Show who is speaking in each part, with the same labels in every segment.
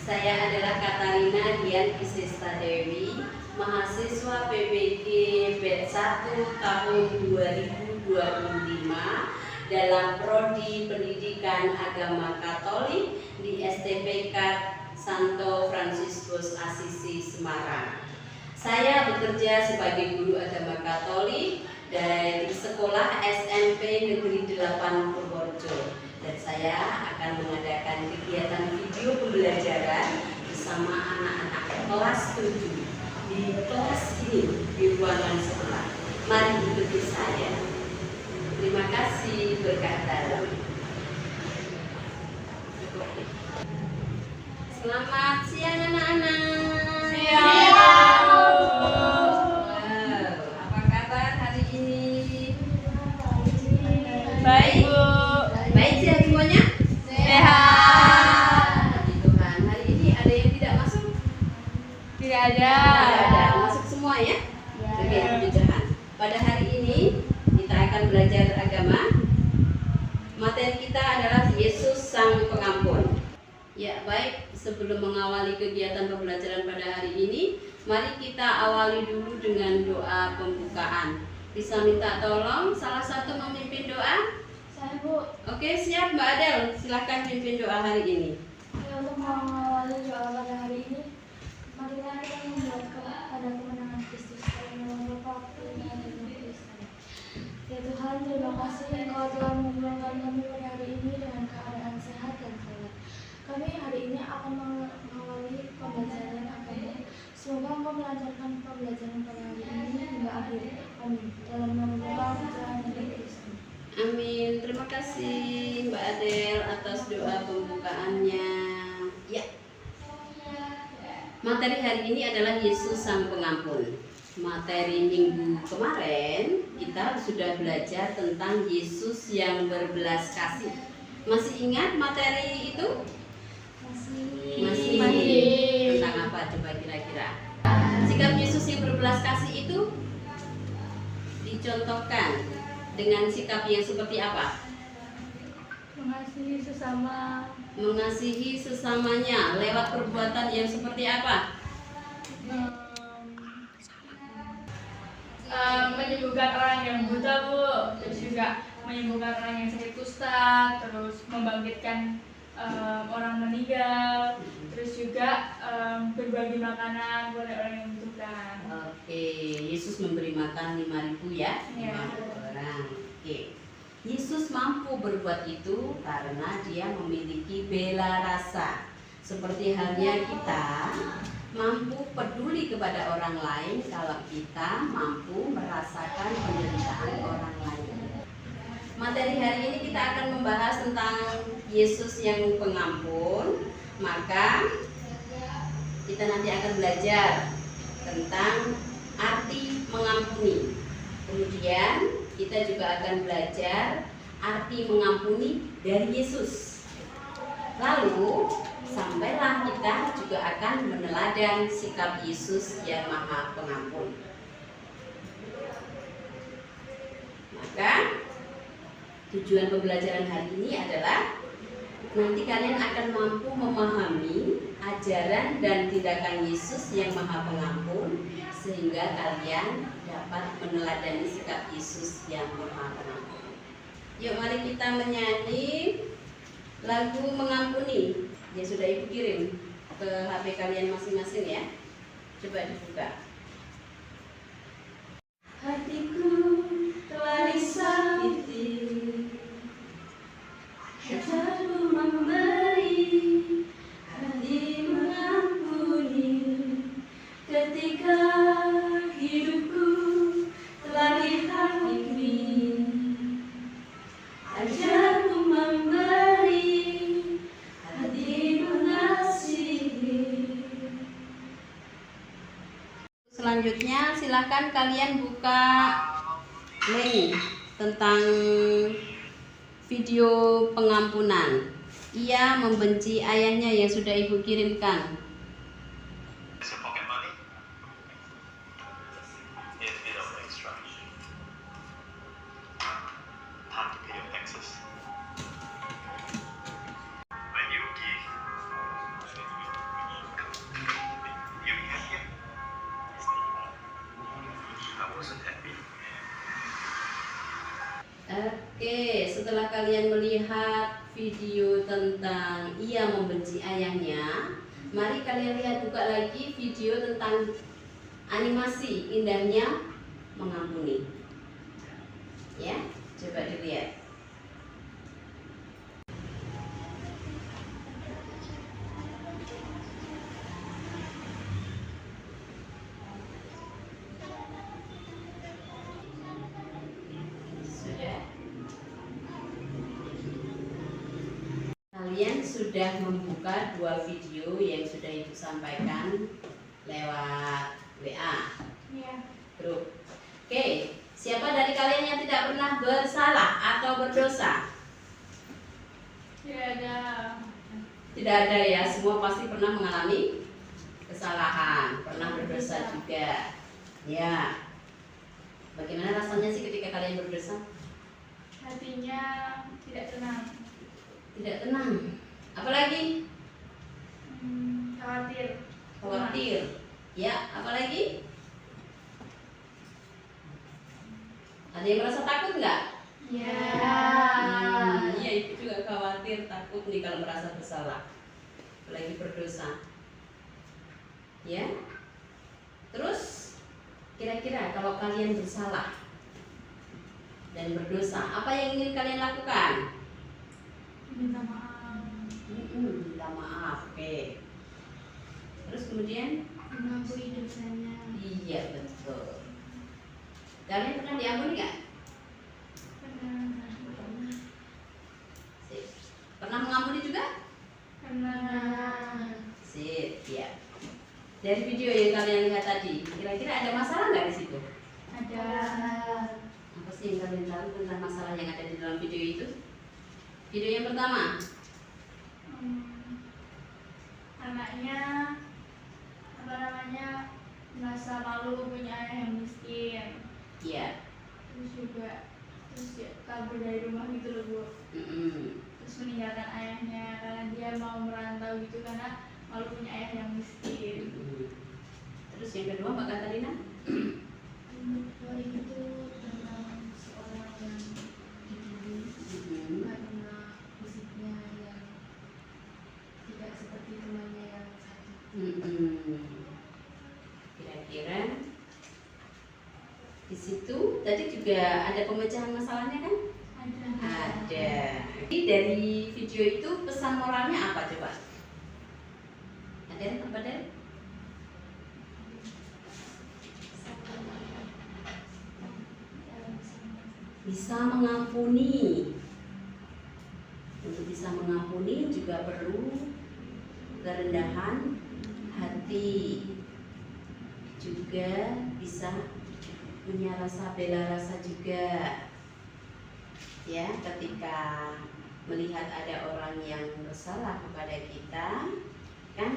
Speaker 1: Saya adalah Katarina Dian Kisesta Dewi, mahasiswa PBG batch 1 tahun 2025 dalam Prodi Pendidikan Agama Katolik di STPK Santo Fransiskus Asisi Semarang. Saya bekerja sebagai guru agama Katolik dari Sekolah SMP Negeri 8 Purworejo, dan saya akan mengadakan kegiatan video pembelajaran bersama anak-anak kelas 7 di kelas ini di ruangan sekolah. Mari ikuti saya. Terima kasih, berkat dalam. Selamat siang anak-anak.
Speaker 2: Siang.
Speaker 1: Apa kabar hari ini?
Speaker 2: Baik, Bu.
Speaker 1: Baik sehat semuanya?
Speaker 2: Sehat.
Speaker 1: Puji Tuhan. Hari ini ada yang tidak masuk?
Speaker 2: Tidak ada.
Speaker 1: Ada. Masuk semua ya? Oke, puji Tuhan. Pada hari ini kita akan belajar agama. Materi kita adalah Yesus Sang Pengampun. Ya, baik. Sebelum mengawali kegiatan pembelajaran pada hari ini, mari kita awali dulu dengan doa pembukaan. Bisa minta tolong salah satu memimpin doa?
Speaker 3: Saya, Bu.
Speaker 1: Oke, siap Mbak Adel. Silahkan pimpin doa hari ini.
Speaker 3: Ya, untuk mengawali doa pada hari ini, marilah kita membuat pada kemenangan Kristus dalam nama Bapa, Putra, dan Roh Kudus. Ya Tuhan, terima kasih Engkau telah memulangkan kami pada hari ini dengan keadaan sehat dan selamat. Kami hari ini akan mengawali pembelajaran agama. Semoga Engkau melancarkan pembelajaran pada hari ini hingga akhir. Amin. Dalam nama Bapa, Putra, dan Roh Kudus.
Speaker 1: Amin. Terima kasih Mbak Adel atas doa pembukaannya. Ya. Materi hari ini adalah Yesus Sang Pengampun. Materi minggu kemarin kita sudah belajar tentang Yesus yang berbelas kasih. Masih ingat materi itu? Masih. Tentang apa coba kira-kira? Sikap Yesus yang berbelas kasih itu dicontohkan dengan sikap yang seperti apa?
Speaker 3: Mengasihi sesama.
Speaker 1: Mengasihi sesamanya lewat perbuatan yang seperti apa?
Speaker 2: Menyembuhkan orang yang buta, Bu. Terus juga menyembuhkan orang yang sakit kusta, terus membangkitkan orang meninggal, terus juga berbagi makanan kepada orang yang membutuhkan.
Speaker 1: Oke, Yesus memberi makan 5.000 ya?
Speaker 2: Ya.
Speaker 1: 5 orang. Oke. Yesus mampu berbuat itu karena dia memiliki bela rasa. Seperti halnya kita mampu peduli kepada orang lain kalau kita mampu merasakan penderitaan orang lain. Materi hari ini kita akan membahas tentang Yesus yang pengampun. Maka kita nanti akan belajar tentang arti mengampuni. Kemudian kita juga akan belajar arti mengampuni dari Yesus. Lalu sampailah kita juga akan meneladan sikap Yesus yang Maha Pengampun. Maka tujuan pembelajaran hari ini adalah nanti kalian akan mampu memahami ajaran dan tindakan Yesus yang Maha Pengampun, sehingga kalian dapat meneladani sikap Yesus yang Maha Pengampun. Yuk mari kita menyanyi lagu Mengampuni. Ya sudah Ibu kirim ke HP kalian masing-masing ya. Coba dibuka. Hatiku telah disakiti, hatiku memberi, hati mengampuni. Ketika hidupku telah dihakimi, ajarku memberi, hati mengasihi. Selanjutnya silakan kalian buka link tentang video pengampunan. Ia membenci ayahnya yang sudah Ibu kirimkan.
Speaker 4: Some pocket money? Yes, bit of extra. Time to pay your taxes. When you give,
Speaker 1: Oke, setelah kalian melihat video tentang ia membenci ayahnya, mari kalian lihat buka lagi video tentang animasi indahnya mengampuni. Ya, coba dilihat. Kalian sudah membuka dua video yang sudah Ibu sampaikan lewat WA
Speaker 2: Iya.
Speaker 1: grup. Oke, siapa dari kalian yang tidak pernah bersalah atau berdosa?
Speaker 2: Tidak ada.
Speaker 1: Tidak ada ya, semua pasti pernah mengalami kesalahan, pernah berdosa juga. Ya. Bagaimana rasanya sih ketika kalian berdosa?
Speaker 2: Hatinya tidak tenang.
Speaker 1: Tidak tenang. Apalagi?
Speaker 2: Khawatir.
Speaker 1: Khawatir. Ya, apalagi? Ada yang merasa takut nggak?
Speaker 2: Iya.
Speaker 1: Iya, itu juga khawatir, takut nih kalau merasa bersalah, apalagi berdosa. Ya. Terus, kira-kira kalau kalian bersalah dan berdosa, apa yang ingin kalian lakukan?
Speaker 2: Minta maaf.
Speaker 1: Minta maaf, oke. Terus kemudian?
Speaker 3: Mengampuni dosanya.
Speaker 1: Iya, betul. Kalian pernah diampuni nggak?
Speaker 2: Pernah.
Speaker 1: Sip. Pernah mengampuni juga?
Speaker 2: Pernah.
Speaker 1: Sip, ya. Dari video yang kalian lihat tadi, kira-kira ada masalah nggak di situ?
Speaker 2: Ada.
Speaker 1: Apa sih yang kalian tahu tentang masalah yang ada di dalam video itu? Video yang pertama,
Speaker 2: Anaknya merasa malu punya ayah yang miskin.
Speaker 1: iya.
Speaker 2: Terus ya kabur dari rumah gitu loh Bu. Terus meninggalkan ayahnya karena dia mau merantau gitu karena malu punya ayah yang miskin.
Speaker 1: Terus yang kedua, Mbak Katarina?
Speaker 3: Kalau itu tentang seorang yang dibully karena fisiknya yang tidak seperti temannya yang satu.
Speaker 1: Kira-kira di situ tadi juga ada pemecahan masalahnya kan? Ada. Jadi dari video itu pesan moralnya apa coba? Ada apa ada? Bisa mengampuni. Untuk bisa mengampuni juga perlu kerendahan hati, juga bisa punya rasa bela rasa juga. Ya, ketika melihat ada orang yang bersalah kepada kita, kan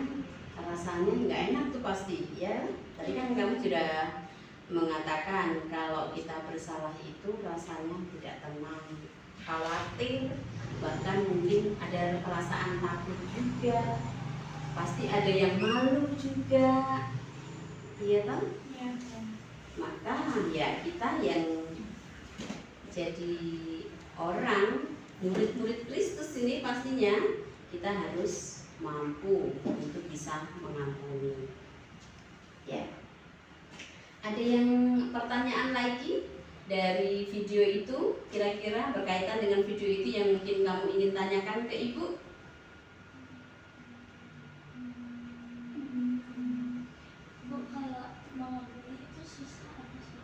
Speaker 1: rasanya nggak enak tuh pasti ya. Tadi kan kamu sudah mengatakan kalau kita bersalah itu rasanya tidak tenang, khawatir, bahkan mungkin ada perasaan takut juga, pasti ada yang malu juga, iya kan?
Speaker 2: Iya.
Speaker 1: Maka ya kita yang jadi orang murid-murid Kristus ini pastinya kita harus mampu untuk bisa mengampuni. Ya. Ada yang pertanyaan lagi dari video itu, kira-kira berkaitan dengan video itu yang mungkin kamu ingin tanyakan ke Ibu?
Speaker 3: Bu, kalau mengampuni itu susah apa sih?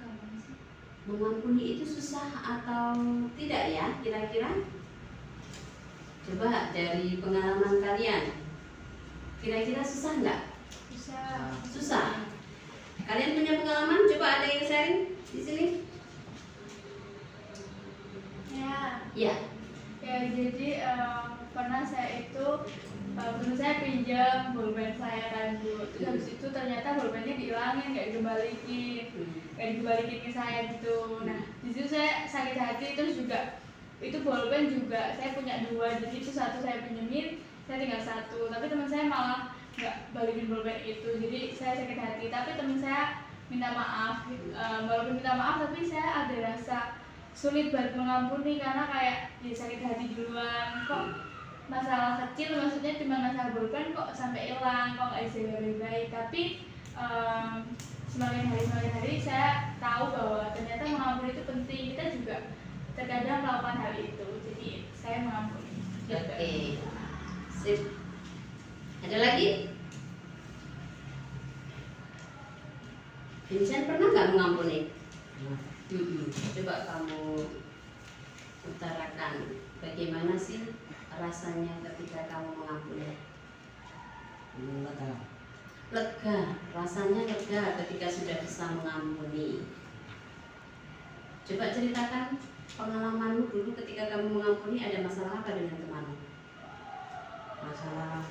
Speaker 3: Gampang sih?
Speaker 1: Mengampuni itu susah atau tidak ya kira-kira? Coba dari pengalaman kalian, kira-kira susah nggak? Susah. Kalian punya pengalaman? Coba ada yang sharing di sini?
Speaker 2: Ya.
Speaker 1: Ya.
Speaker 2: Ya jadi pernah saya itu teman saya pinjam pulpen saya kan Bu. Terus habis itu ternyata pulpennya dihilangin, nggak dikembalikin ke saya gitu. Nah di situ saya sakit hati, terus juga itu pulpen juga saya punya dua, jadi itu satu saya pinjemin, saya tinggal satu. Tapi teman saya malah nggak balikin pulpen itu, jadi saya sakit hati. Tapi teman saya minta maaf, walaupun minta maaf tapi saya ada rasa sulit buat mengampuni karena kayak ya sakit hati duluan, kok masalah kecil maksudnya cuma masalah bukan kok sampai hilang, kok nggak bisa baik-baik. Tapi semakin hari saya tahu bahwa ternyata mengampuni itu penting. Kita juga terkadang melakukan hal itu, jadi saya mengampuni.
Speaker 1: Oke, sip. Ada lagi? Vincent pernah nggak mengampuni? Coba kamu utarakan bagaimana sih rasanya ketika kamu mengampuni? Lega, rasanya lega ketika sudah bisa mengampuni. Coba ceritakan pengalamanmu dulu ketika kamu mengampuni, ada masalah apa dengan temanmu?
Speaker 5: Masalah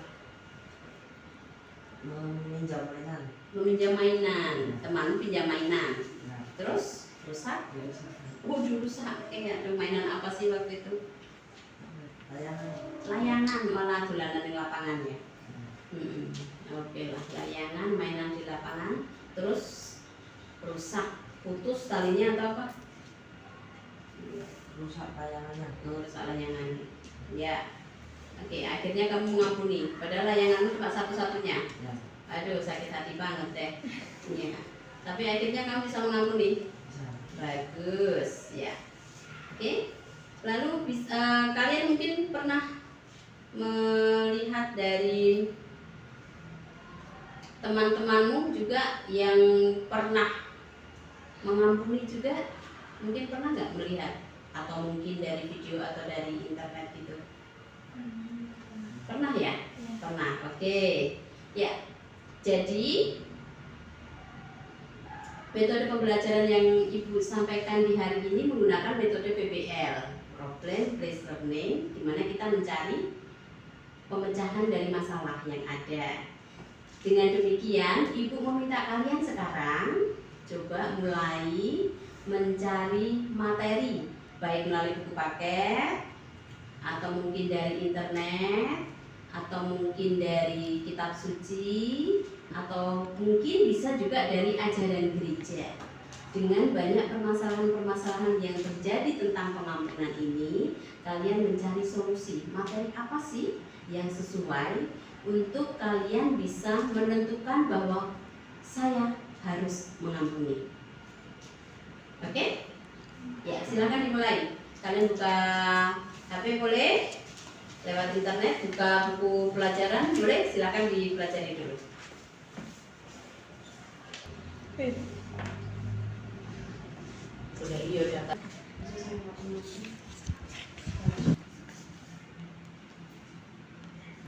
Speaker 5: meminjam mainan.
Speaker 1: Meminjam mainan, temanmu pinjam mainan,
Speaker 5: Nah,
Speaker 1: terus rusak?
Speaker 5: jadi saya
Speaker 1: Oh, rusak. Ada mainan apa sih waktu itu?
Speaker 5: layangan.
Speaker 1: Layangan, malah dolanan di lapangan ya. Oke lah, layangan, mainan di lapangan, terus rusak, putus talinya atau apa?
Speaker 5: Rusak layangannya.
Speaker 1: Rusak layangan. Ya. Oke, akhirnya kamu mengampuni. Padahal layanganmu cuma satu-satunya.
Speaker 5: Ya,
Speaker 1: Aduh, sakit hati banget deh. Iya. Tapi akhirnya kamu bisa mengampuni.
Speaker 5: bisa.
Speaker 1: Bagus, ya. Oke. Lalu kalian mungkin pernah melihat dari teman-temanmu juga yang pernah mengampuni juga, mungkin pernah nggak melihat, atau mungkin dari video atau dari internet gitu? Pernah ya? Pernah. Oke. Ya. Jadi metode pembelajaran yang Ibu sampaikan di hari ini menggunakan metode PBL, Problem Based Learning, di mana kita mencari pemecahan dari masalah yang ada. Dengan demikian, Ibu meminta kalian sekarang coba mulai mencari materi, baik melalui buku paket, atau mungkin dari internet, atau mungkin dari kitab suci, atau mungkin bisa juga dari ajaran gereja. Dengan banyak permasalahan-permasalahan yang terjadi tentang pengampunan ini, kalian mencari solusi. Materi apa sih yang sesuai untuk kalian bisa menentukan bahwa saya harus mengampuni. Oke? Ya, silakan dimulai. Kalian buka HP boleh, lewat internet buka buku pelajaran boleh, silakan dipelajari dulu. Sudah iya udah.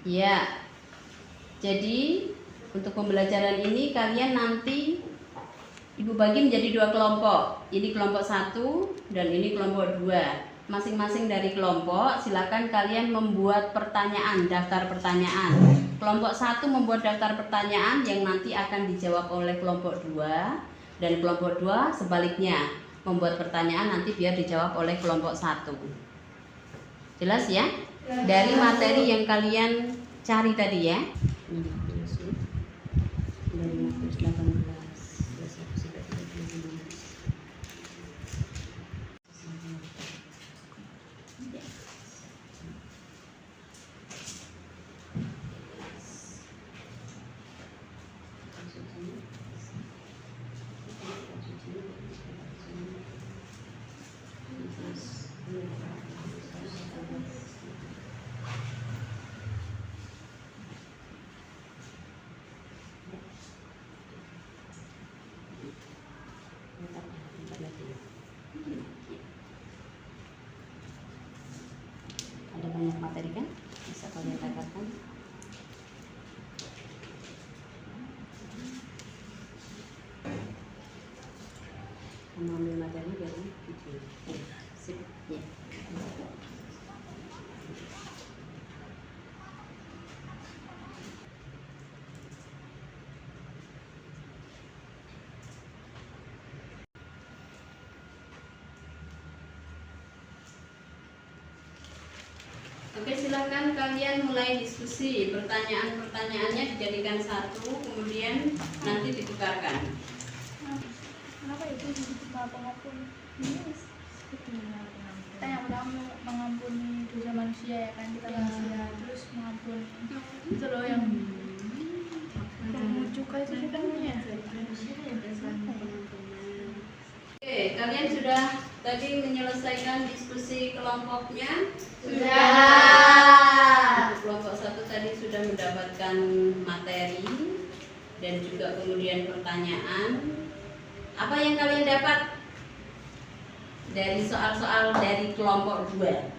Speaker 1: Ya. Jadi untuk pembelajaran ini kalian nanti Ibu bagi menjadi 2 kelompok. Ini kelompok 1 dan ini kelompok 2. Masing-masing dari kelompok silakan kalian membuat pertanyaan, daftar pertanyaan. Kelompok 1 membuat daftar pertanyaan yang nanti akan dijawab oleh kelompok 2, dan kelompok 2 sebaliknya membuat pertanyaan nanti biar dijawab oleh kelompok 1. Jelas ya? Dari materi yang kalian cari tadi ya. Dari 18 ada banyak materi kan, bisa kalian dapatkan. Mengambil materi dari video. Sip, ya. Oke, silakan kalian mulai diskusi. Pertanyaan-pertanyaannya dijadikan satu, kemudian nanti ditukarkan.
Speaker 3: Kenapa itu jadi pengampun?
Speaker 2: Kita yang pertama mengampuni dosa manusia ya kan, kita manusia, terus mengampuni itu loh yang juga itu namanya.
Speaker 1: Oke, kalian sudah tadi menyelesaikan diskusi kelompoknya? Kelompok 1 tadi sudah mendapatkan materi dan juga kemudian pertanyaan. Apa yang kalian dapat dari soal-soal dari kelompok 2?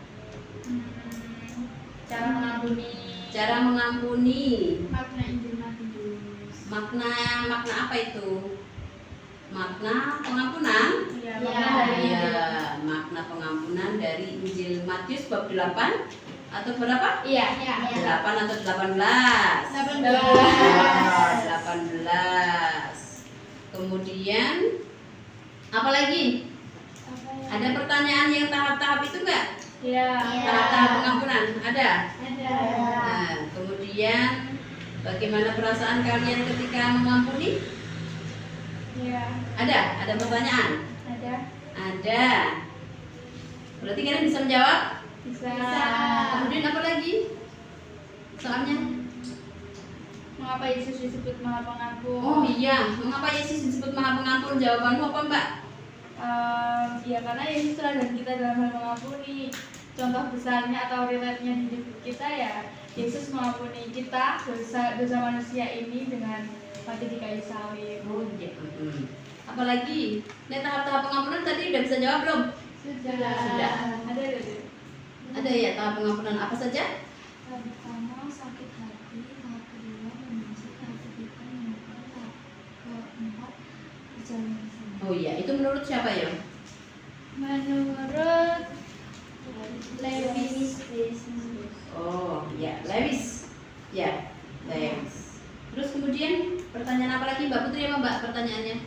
Speaker 2: Cara mengampuni.
Speaker 1: Cara mengampuni.
Speaker 2: Makna Injil Matius.
Speaker 1: Makna apa itu? Makna pengampunan?
Speaker 2: Iya,
Speaker 3: Iya.
Speaker 2: makna dari
Speaker 1: Iya, makna pengampunan dari Injil Matius bab 8 atau berapa?
Speaker 2: Iya.
Speaker 1: 8 atau 18? 18. Kemudian apa lagi? Ada pertanyaan yang tahap-tahap itu enggak?
Speaker 2: Iya.
Speaker 1: Tahap-tahap pengampunan ada?
Speaker 3: Ada.
Speaker 1: Nah, kemudian bagaimana perasaan kalian ketika mengampuni?
Speaker 2: Iya.
Speaker 1: Ada pertanyaan?
Speaker 2: Ada.
Speaker 1: Ada. Berarti kalian bisa menjawab?
Speaker 2: Bisa.
Speaker 1: Kemudian apa lagi? Soalnya?
Speaker 2: Mengapa Yesus disebut Maha Pengampun?
Speaker 1: Oh iya, mengapa Yesus disebut Maha Pengampun? Jawabanmu apa, Mbak?
Speaker 2: Ya karena Yesus teladan kita dalam hal mengampuni. Contoh besarnya atau relatnya di hidup kita ya, Yesus mengampuni kita dosa manusia ini dengan mati di kayu salib.
Speaker 1: Oh iya. Apalagi? Ini tahap-tahap pengampunan tadi udah bisa jawab belum? Sudah.
Speaker 2: Ada.
Speaker 1: Ada ya tahap pengampunan apa saja?
Speaker 3: Tahap pertama sakit hati, tahap kedua mengusik, tahap ketiga menyukai, tahap keempat berjalan bersama.
Speaker 1: Oh iya, itu menurut siapa ya?
Speaker 2: Menurut
Speaker 3: Lewis.
Speaker 1: Oh iya, Lewis. Ya, Lewis. Terus kemudian pertanyaan apa lagi Mbak Putri apa Mbak pertanyaannya?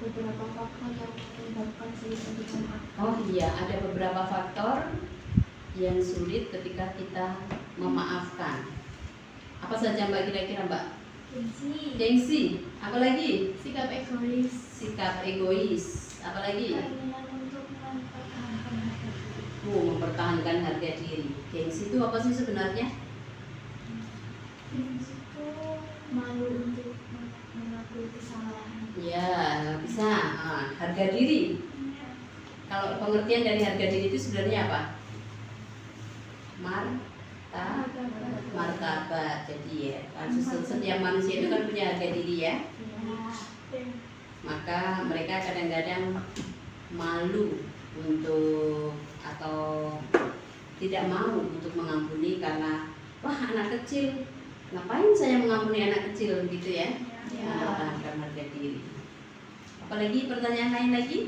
Speaker 3: Beberapa faktor yang menyebabkan sulit untuk memaafkan.
Speaker 1: Oh iya, ada beberapa faktor yang sulit ketika kita memaafkan. Apa saja Mbak kira-kira Mbak? Gengsi. Apa lagi?
Speaker 2: sikap egois.
Speaker 1: Sikap egois. Apa lagi?
Speaker 3: Keinginan untuk mempertahankan harga diri.
Speaker 1: Mempertahankan harga diri. Gengsi itu apa sih sebenarnya?
Speaker 3: Gengsi itu malu untuk mengakui kesalahan.
Speaker 1: Ya, nggak bisa. Harga diri. Kalau pengertian dari harga diri itu sebenarnya apa? Martabat. Jadi ya, kan setiap manusia itu kan punya harga diri ya. Maka mereka kadang-kadang malu untuk atau tidak mau untuk mengampuni karena wah anak kecil, ngapain saya mengampuni anak kecil gitu ya? Mempertahankan harga diri. Apalagi pertanyaan lain lagi?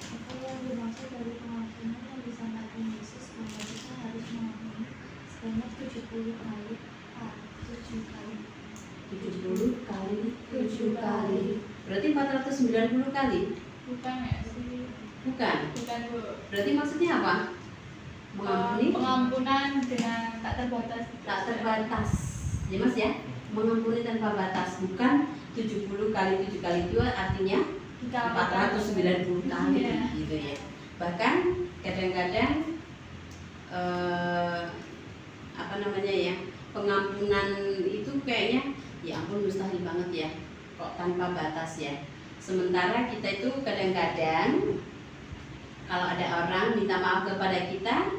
Speaker 3: Apa yang dimaksud dari pengampunan yang disampaikan Yesus bahwa kita harus mengampuni sebanyak 70 kali? 7 kali.
Speaker 1: 70 kali 7 kali. Berarti 490 kali?
Speaker 2: Bukan ya sih.
Speaker 1: Bukan.
Speaker 2: Bukan Bu.
Speaker 1: Berarti maksudnya apa? Mengampuni
Speaker 2: Pengampunan dengan tak terbatas.
Speaker 1: tak terbatas. Ya Mas ya? Mengampuni tanpa batas, bukan 70 kali 7 kali 2 artinya 490 kali
Speaker 2: Iya.
Speaker 1: gitu ya. Bahkan kadang-kadang apa namanya ya, pengampunan itu kayaknya ya ampun mustahil banget ya kok tanpa batas ya. Sementara kita itu kadang-kadang kalau ada orang minta maaf kepada kita,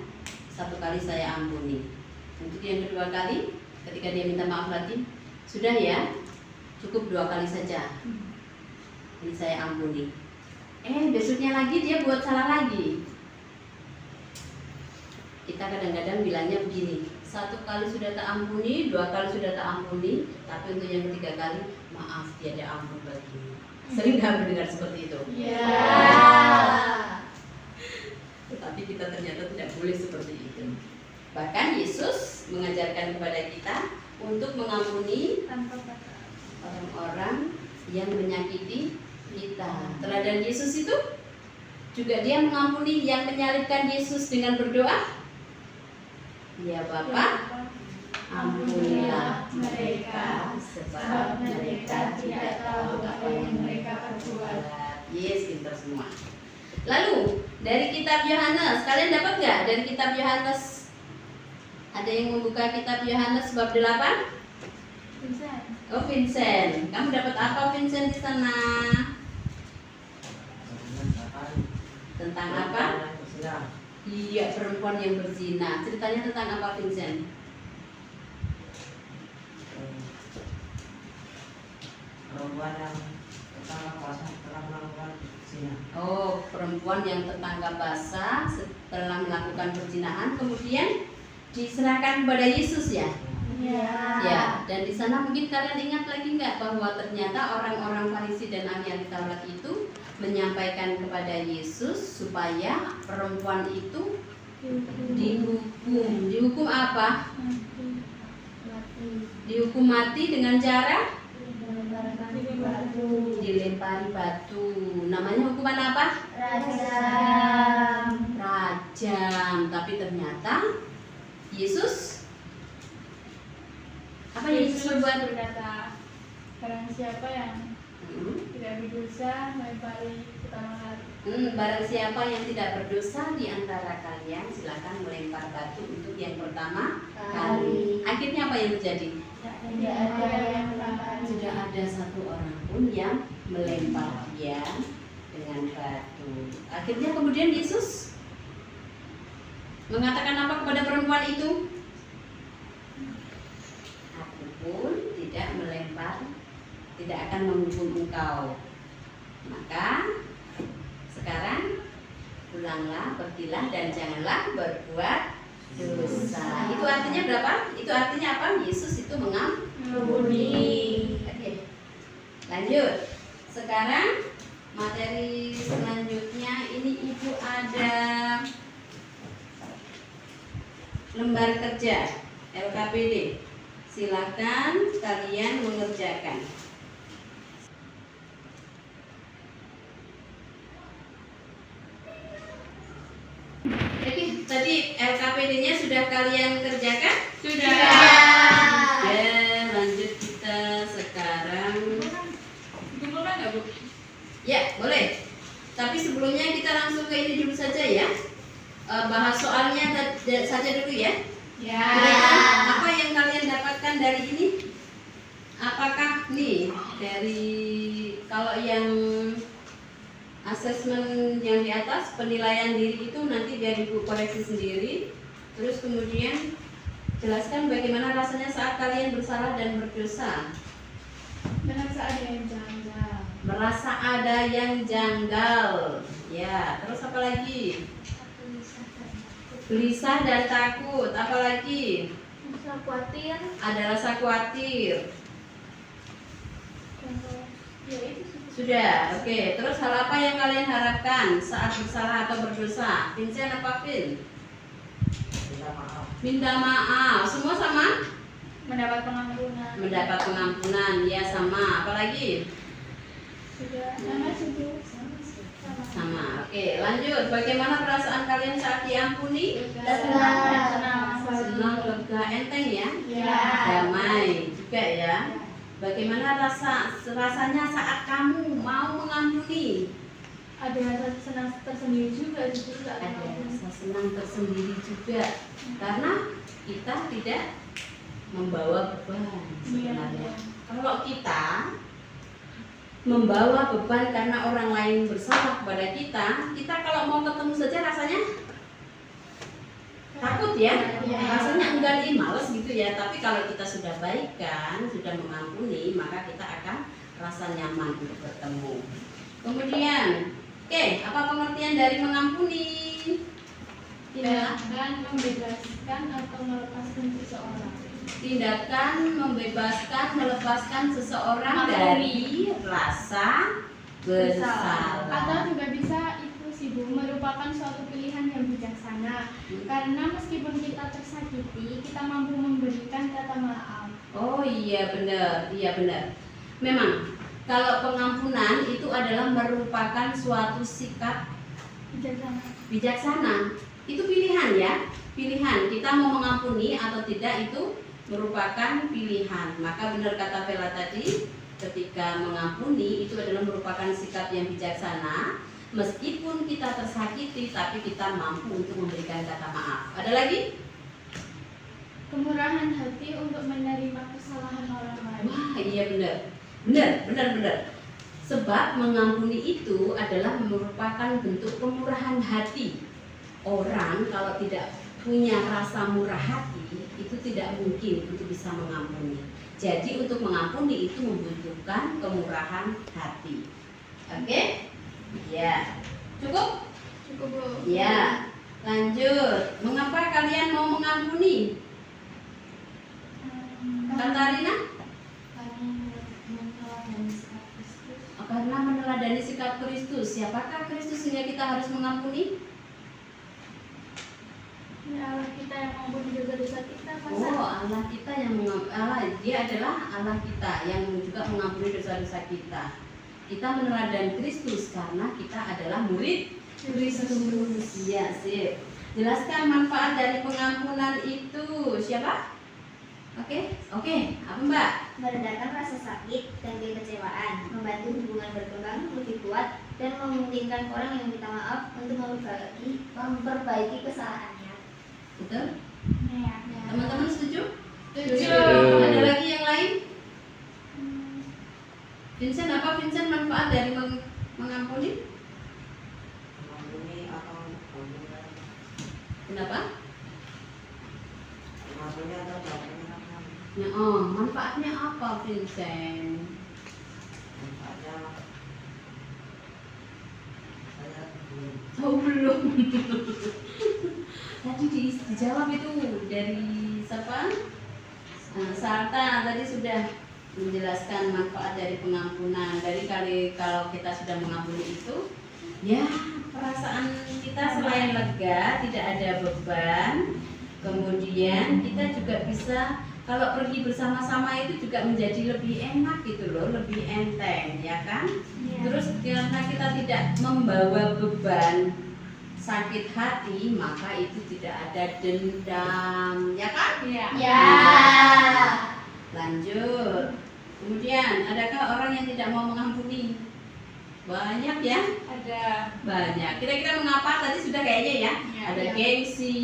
Speaker 1: 1 kali saya ampuni. Untuk yang kedua kali ketika dia minta maaf lagi, sudah ya, cukup 2 kali saja. Ini saya ampuni. Besoknya lagi dia buat salah lagi. Kita kadang-kadang bilangnya begini, 1 kali sudah tak ampuni, 2 kali sudah tak ampuni, tapi untuk yang ketiga kali, maaf tiada ampun bagimu. Sering nggak mendengar seperti itu?
Speaker 2: Iya.
Speaker 1: Tetapi kita ternyata tidak boleh seperti itu. Bahkan Yesus mengajarkan kepada kita untuk mengampuni
Speaker 2: Tanpa batas.
Speaker 1: orang-orang yang menyakiti kita. Teladan Yesus itu juga dia mengampuni yang menyalibkan Yesus dengan berdoa. Ya Bapa, ampunilah mereka sebab mereka tidak tahu apa yang mereka perbuat. Yes, pintar semua. Lalu dari kitab Yohanes, kalian dapat nggak dari kitab Yohanes? Ada yang membuka kitab Yohanes bab 8?
Speaker 3: Vincent.
Speaker 1: Oh, Vincent. Kamu dapat apa, Vincent, di sana? Tentang apa? Iya, perempuan yang berzina. Ceritanya tentang apa, Vincent?
Speaker 5: Perempuan yang tetangga kuasa telah melakukan zina.
Speaker 1: Oh, perempuan yang tetangga basah setelah melakukan perzinahan kemudian diserahkan kepada Yesus ya? Ya, dan di sana mungkin kalian ingat lagi nggak bahwa ternyata orang-orang Farisi dan ahli Taurat itu menyampaikan kepada Yesus supaya perempuan itu dihukum. Dihukum apa? Dihukum mati dengan cara dilempari batu. Namanya hukuman apa? Rajam. Tapi ternyata Yesus apa yang Yesus berbuat?
Speaker 2: berkata, barang siapa yang tidak berdosa melempari pertama kali.
Speaker 1: Barang siapa yang tidak berdosa di antara kalian silakan melempar batu untuk yang pertama kali. Akhirnya apa yang terjadi?
Speaker 3: Tidak ada yang melempari.
Speaker 1: Tidak ada satu orang pun yang melempar dia dengan batu. Akhirnya kemudian Yesus mengatakan apa kepada perempuan itu? Aku pun tidak melempar, tidak akan menghukum engkau. Maka sekarang pulanglah, pergilah dan janganlah berbuat dosa. Itu artinya berapa? Itu artinya apa? Yesus itu mengampuni. Oke. Lanjut. Sekarang materi selanjutnya ini Ibu ada lembar kerja LKPD. Silakan kalian mengerjakan. Oke, tadi LKPD-nya sudah kalian kerjakan?
Speaker 2: Sudah.
Speaker 1: Ya, lanjut kita sekarang.
Speaker 2: Dikumpulkan nggak, Bu?
Speaker 1: Ya, boleh. Tapi sebelumnya kita langsung ke ini dulu saja ya. Bahas soalnya saja dulu ya. Kira-kira apa yang kalian dapatkan dari ini? Apakah nih dari kalau yang asesmen yang di atas penilaian diri itu nanti biar Ibu koreksi sendiri. Terus kemudian jelaskan bagaimana rasanya saat kalian bersalah dan berdosa.
Speaker 2: Merasa ada yang janggal.
Speaker 1: Merasa ada yang janggal. Ya, terus apa lagi? Gelisah dan takut. Apa lagi?
Speaker 3: Rasa khawatir.
Speaker 1: Ada rasa khawatir.
Speaker 3: Ya itu sih.
Speaker 1: Sudah, oke. Terus hal apa yang kalian harapkan saat bersalah atau berdosa? Vincent apa Vin?
Speaker 5: Minta maaf.
Speaker 1: Minta maaf. Semua sama?
Speaker 2: Mendapat pengampunan.
Speaker 1: Mendapat pengampunan. Ya sama. Apalagi?
Speaker 3: Sudah
Speaker 2: Sama juga.
Speaker 1: Sama. Oke, lanjut. Bagaimana perasaan kalian saat diampuni?
Speaker 3: Senang.
Speaker 1: Senang, lega, enteng ya?
Speaker 2: Ya.
Speaker 1: Damai juga ya. Bagaimana rasanya saat kamu mau mengampuni?
Speaker 2: Ada rasa senang tersendiri juga di situ saat
Speaker 1: Ada
Speaker 2: mengampuni.
Speaker 1: rasa senang tersendiri juga karena kita tidak membawa beban sebenarnya. Kalau kita membawa beban karena orang lain bersalah kepada kita kalau mau ketemu saja rasanya takut ya, rasanya enggak nih, males gitu ya. Tapi kalau kita sudah baikan, sudah mengampuni, maka kita akan rasa nyaman untuk bertemu. Kemudian, oke, apa pengertian dari mengampuni?
Speaker 2: Tindakan membebaskan atau melepaskan seseorang.
Speaker 1: Tindakan membebaskan, melepaskan seseorang
Speaker 2: Mengampuni.
Speaker 1: dari rasa bersalah.
Speaker 6: Atau juga bisa itu sih Bu, merupakan suatu pilihan yang bijaksana. Karena meskipun kita tersakiti, kita mampu memberikan kata maaf.
Speaker 1: Oh iya benar, Memang kalau pengampunan itu adalah merupakan suatu sikap bijaksana. Itu pilihan ya, pilihan kita mau mengampuni atau tidak itu merupakan pilihan. Maka benar kata Vela tadi, ketika mengampuni itu adalah merupakan sikap yang bijaksana. Meskipun kita tersakiti, tapi kita mampu untuk memberikan kata maaf. Ada lagi?
Speaker 6: Kemurahan hati untuk menerima kesalahan orang lain.
Speaker 1: Wah, iya benar. Sebab mengampuni itu adalah merupakan bentuk kemurahan hati. Orang kalau tidak punya rasa murah hati, itu tidak mungkin untuk bisa mengampuni. Jadi untuk mengampuni itu membutuhkan kemurahan hati. Oke? Ya. Cukup?
Speaker 6: Cukup, Bu.
Speaker 1: Ya. Lanjut. Mengapa kalian mau mengampuni? Katarina? Karena meneladani sikap Kristus. Siapakah Kristus sehingga kita harus mengampuni?
Speaker 6: Ya Allah kita yang mengampuni dosa-dosa kita.
Speaker 1: Oh, Allah kita yang mengampuni. Dia adalah Allah kita yang juga mengampuni dosa-dosa kita. Kita meneladani Kristus karena kita adalah murid Kristus. Ya, sip. Jelaskan manfaat dari pengampunan itu. Siapa? Oke. Apa Mbak?
Speaker 7: Meredakan rasa sakit dan kekecewaan, membantu hubungan berkembang lebih kuat, dan memungkinkan orang yang minta maaf untuk memperbaiki kesalahannya.
Speaker 1: Betul?
Speaker 6: Ya.
Speaker 1: Teman-teman setuju?
Speaker 2: Setuju.
Speaker 1: Ada lagi yang lain? Vincent, apa Vincent manfaat dari mengampuni?
Speaker 5: Mengampuni atau mengampuni.
Speaker 1: Kenapa?
Speaker 5: Mengampuni atau mengampuni.
Speaker 1: Ya, manfaatnya apa Vincent?
Speaker 5: Manfaatnya saya belum.
Speaker 1: Oh belum. Tadi dijawab itu dari siapa? Sarta tadi sudah menjelaskan manfaat dari pengampunan. Dari kalau kita sudah mengampuni itu, ya perasaan kita selain lega, tidak ada beban. Kemudian kita juga bisa kalau pergi bersama-sama itu juga menjadi lebih enak gitu loh, lebih enteng, ya kan? Terus karena kita tidak membawa beban sakit hati, maka itu tidak ada dendam, ya kan?
Speaker 6: Ya.
Speaker 1: Lanjut. Kemudian, adakah orang yang tidak mau mengampuni? Banyak ya?
Speaker 2: Ada.
Speaker 1: Banyak. Kira-kira mengapa? Tadi sudah kayaknya ya.
Speaker 2: Ya,
Speaker 1: Ada
Speaker 2: ya.
Speaker 1: gengsi,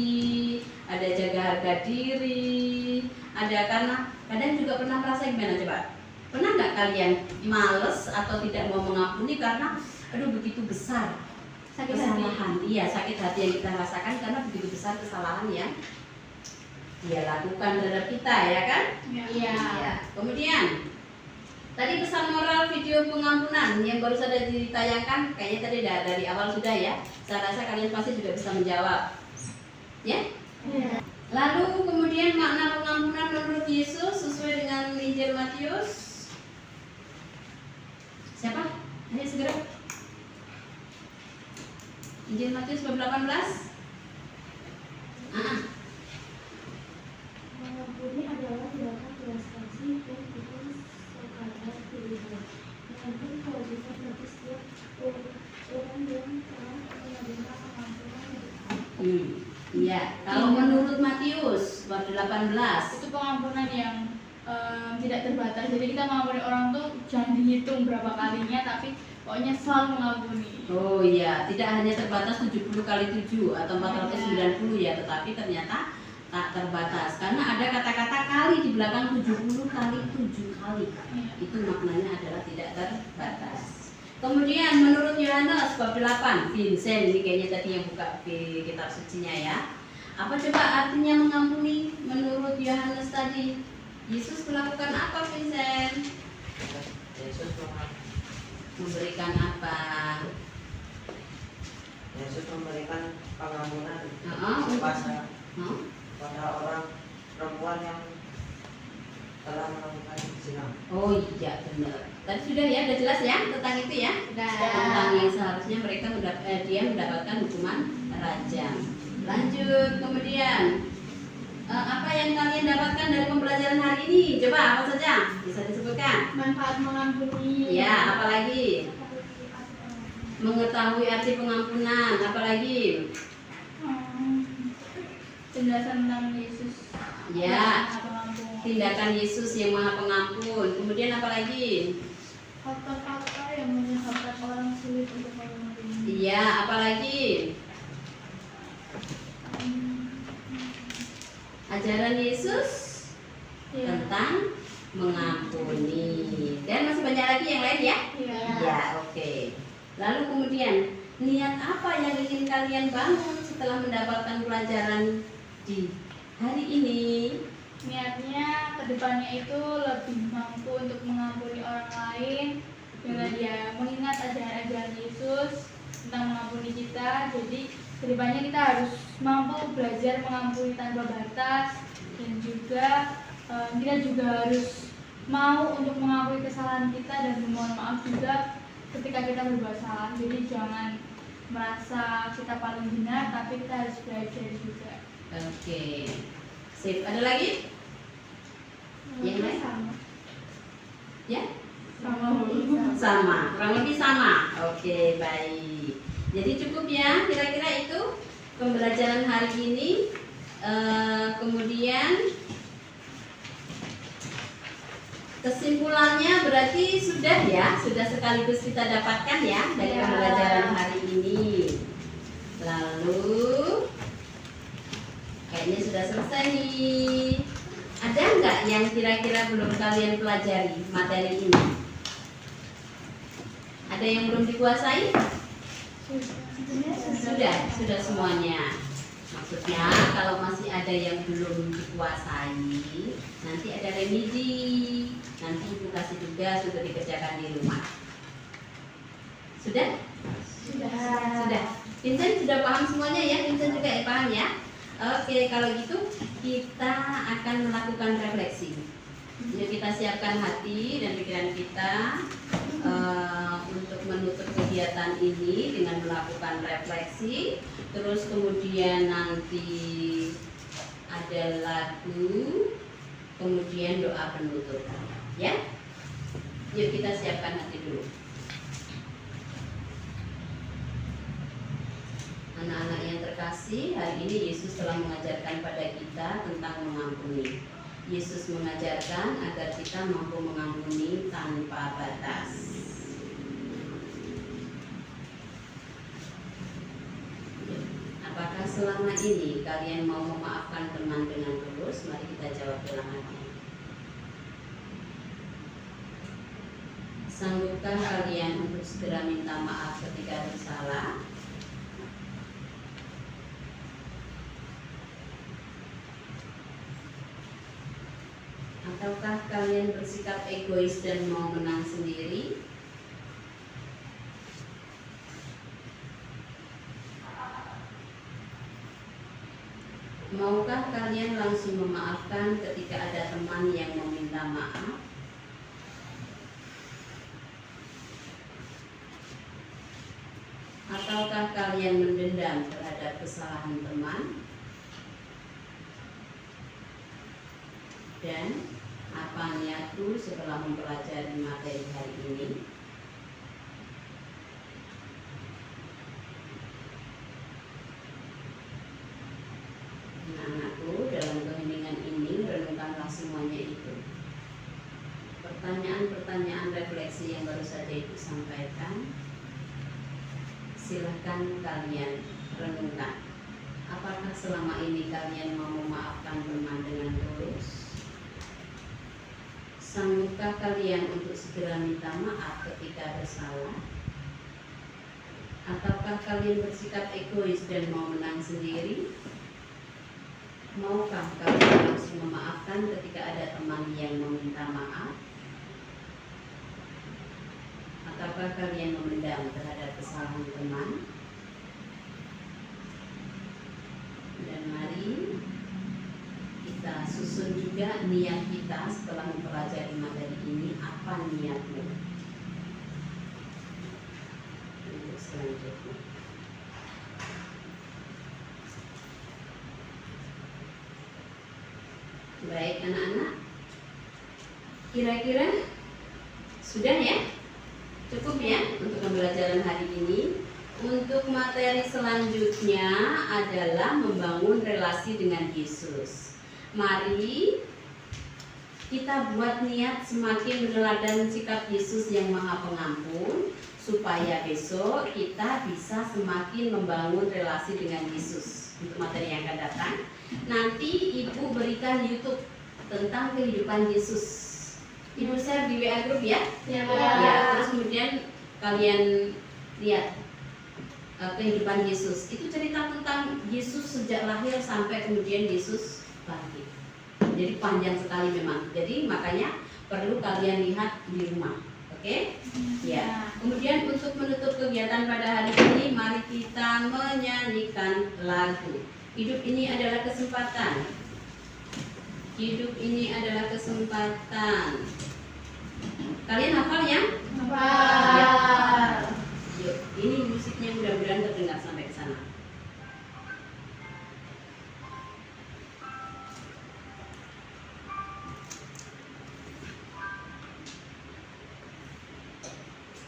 Speaker 1: ada jaga harga diri, ada karena kadang juga pernah merasa gimana coba? Pernah nggak kalian males atau tidak mau mengampuni karena aduh begitu besar
Speaker 6: Sakit
Speaker 1: kesalahan? Iya, sakit hati yang kita rasakan karena begitu besar kesalahan yang dia lakukan terhadap kita, ya kan?
Speaker 6: Iya.
Speaker 1: Ya. Kemudian tadi pesan moral video pengampunan yang baru saja ditayangkan, kayaknya tadi dari awal sudah ya. Saya rasa kalian pasti juga bisa menjawab. Ya? Lalu kemudian makna pengampunan menurut Yesus sesuai dengan Injil Matius. Siapa? Ayo segera. Injil Matius bab 18.
Speaker 3: Mengampuni adalah tindakan belas kasih dan bukan sekadar pilihan. Mengampuni kewajiban bagi setiap orang yang telah menerima pengampunan dari Allah.
Speaker 1: Iya, kalau menurut Matius bab 18.
Speaker 2: Itu pengampunan yang tidak terbatas. Jadi kita mengampuni orang tuh jangan dihitung berapa kalinya, tapi pokoknya selalu mengampuni.
Speaker 1: Oh iya, tidak hanya terbatas 70 kali 7 atau 490 ya, tetapi ternyata tak terbatas. Karena ada kata-kata kali di belakang 70 kali 7 kali. Itu maknanya adalah tidak terbatas. Kemudian menurut Yohanes bab 8, Vincent ini kayaknya tadi yang buka di kitab sucinya ya. Apa coba artinya mengampuni menurut Yohanes tadi? Yesus melakukan apa Vincent?
Speaker 5: Yesus
Speaker 1: Memberikan apa?
Speaker 5: Yesus memberikan pengampunan pada orang perempuan yang telah melakukan zina.
Speaker 1: Oh iya benar. Tadi sudah ya, sudah jelas ya tentang itu ya. Tentang yang seharusnya mereka dia mendapatkan hukuman rajam. Lanjut kemudian apa yang kalian dapatkan dari pembelajaran hari ini? Coba apa saja bisa disebutkan?
Speaker 6: Manfaat mengampuni.
Speaker 1: Ya, apalagi? Mengetahui arti pengampunan, apalagi?
Speaker 2: Penjelasan tentang Yesus.
Speaker 1: Ya.
Speaker 2: Maha Pengampun.
Speaker 1: Tindakan Yesus yang Maha Pengampun. Kemudian apa lagi?
Speaker 6: Faktor-faktor yang menyebabkan orang sulit untuk mengampuni.
Speaker 1: Iya, apa lagi? Ajaran Yesus
Speaker 6: Ya.
Speaker 1: tentang mengampuni. Dan masih banyak lagi yang lain ya?
Speaker 6: Ya.
Speaker 1: Ya, oke. Lalu kemudian, niat apa yang ingin kalian bangun setelah mendapatkan pelajaran di hari ini?
Speaker 2: Niatnya kedepannya itu lebih mampu untuk mengampuni orang lain dengan dia mengingat ajaran-ajaran Yesus tentang mengampuni kita. Jadi kedepannya kita harus mampu belajar mengampuni tanpa batas, dan juga kita juga harus mau untuk mengakui kesalahan kita dan memohon maaf juga ketika kita berbuat salah. Jadi jangan merasa kita paling benar, tapi kita harus belajar juga.
Speaker 1: Oke. Sip, ada lagi? Yang lain?
Speaker 6: Sama.
Speaker 1: Ya?
Speaker 2: Sama.
Speaker 1: Kurang lebih sama. Oke, baik. Jadi cukup ya, kira-kira itu pembelajaran hari ini. Kemudian kesimpulannya berarti sudah ya, sudah sekaligus kita dapatkan ya dari
Speaker 2: Ya.
Speaker 1: pembelajaran hari ini. Lalu kayaknya sudah selesai nih. Ada nggak yang kira-kira belum kalian pelajari materi ini? Ada yang belum dikuasai? Sudah semuanya. Maksudnya kalau masih ada yang belum dikuasai, nanti ada remedi. Nanti ibu kasih tugas untuk dikerjakan di rumah. Sudah? Sudah. Vincent sudah paham semuanya ya? Vincent juga paham ya? Oke, kalau gitu kita akan melakukan refleksi. Jadi kita siapkan hati dan pikiran kita untuk menutup kegiatan ini dengan melakukan refleksi. Terus kemudian nanti ada lagu, kemudian doa penutup. Ya? Yuk kita siapkan hati dulu. Anak-anak yang terkasih, hari ini Yesus telah mengajarkan pada kita tentang mengampuni. Yesus mengajarkan agar kita mampu mengampuni tanpa batas. Apakah selama ini kalian mau memaafkan teman dengan tulus? Mari kita jawab dalam hati. Sanggupkah kalian untuk segera minta maaf ketika bersalah? Ataukah kalian bersikap egois dan mau menang sendiri? Maukah kalian langsung memaafkan ketika ada teman yang meminta maaf? Ataukah kalian mendendam terhadap kesalahan teman? Dan apa niatku setelah mempelajari materi hari ini? Anak-anakku, dalam keheningan ini renungkanlah semuanya itu. Pertanyaan-pertanyaan refleksi yang baru saja Ibu sampaikan, silahkan kalian renungkan. Apakah selama ini kalian mau memaafkan teman dengan tulus? Sanggupkah kalian untuk segera minta maaf ketika bersalah? Ataukah kalian bersikap egois dan mau menang sendiri? Maukah kalian langsung memaafkan ketika ada teman yang meminta maaf? Ataukah kalian memendam terhadap kesalahan teman? Dan mari kita susun juga niat kita setelah mempelajari materi ini. Apa niatmu untuk selanjutnya? Baik anak-anak, kira-kira sudah ya? Cukup ya untuk pembelajaran hari ini. Untuk materi selanjutnya adalah membangun relasi dengan Yesus. Mari kita buat niat semakin meneladani sikap Yesus yang Maha Pengampun, supaya besok kita bisa semakin membangun relasi dengan Yesus. Untuk materi yang akan datang, nanti Ibu berikan YouTube tentang kehidupan Yesus. Ibu share di WA group ya.
Speaker 3: Ya.
Speaker 1: Ya, terus kemudian kalian lihat kehidupan Yesus. Itu cerita tentang Yesus sejak lahir sampai kemudian Yesus bangkit. Jadi panjang sekali memang. Jadi makanya perlu kalian lihat di rumah. Oke? Ya. Kemudian untuk menutup kegiatan pada hari ini, mari kita menyanyikan lagu. Hidup ini adalah kesempatan. Hidup ini adalah kesempatan. Kalian hafal ya?
Speaker 3: Hafal.
Speaker 1: Yuk, ini musiknya mudah-mudahan terdengar sampai ke sana.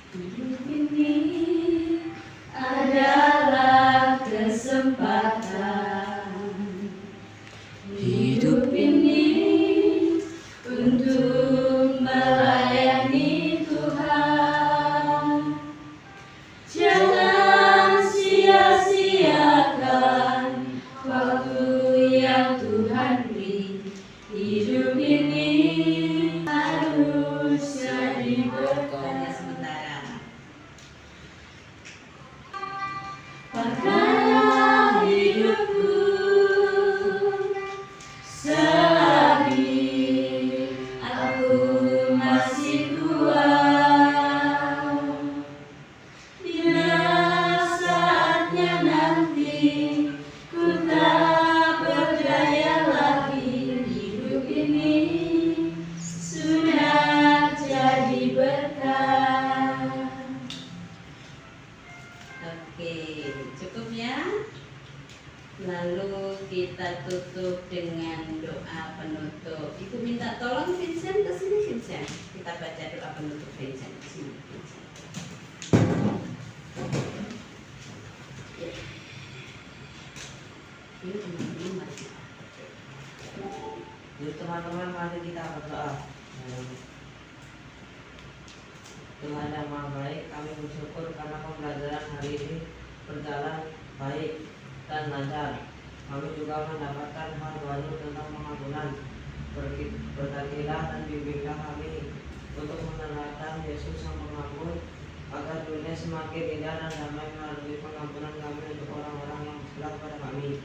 Speaker 1: Hidup ini adalah kesempatan. Hidup ini untuk melayani Tuhan. Jangan sia-siakan waktu yang Tuhan beri. Hidup ini harus jadi berkah. Sementara. Pakailah hidupku selagi aku masih kuat. Bila saatnya nanti ku tak berdaya lagi, hidup ini sudah jadi berkah. Oke, cukup ya. Lalu kita tutup dengan doa penutup. Ibu minta tolong Vincent ke sini, Vincent. Kita baca doa penutup Vincent ke sini, Vincent. Ya. Ini teman-teman mari kita berdoa.
Speaker 5: Yuk teman-teman, mari kita berdoa. Tuhan yang Maha Baik, kami bersyukur karena pembelajaran hari ini berjalan baik dan lancar. Kami juga mendapatkan hal baru tentang pengampunan. Berkatilah dan bimbinglah kami untuk menerapkan Yesus yang pengampun, agar dunia semakin indah dan damai melalui pengampunan kami untuk orang-orang yang bersalah pada kami.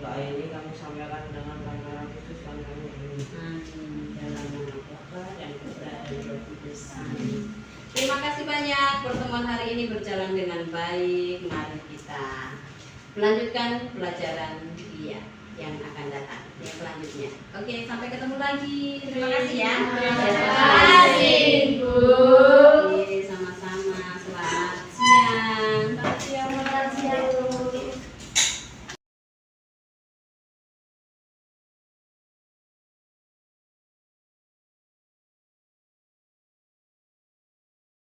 Speaker 5: Doa ini kami sampaikan dengan lantaran Yesus dan kami ini.
Speaker 1: Amin. Dalam nama Bapa dan Putra dan Roh Kudus. Amin. Terima kasih banyak, pertemuan hari ini berjalan dengan baik. Mari kita melanjutkan pelajaran dia yang akan datang, yang selanjutnya. Oke, sampai ketemu lagi. Terima kasih ya.
Speaker 3: Terima kasih, Bu.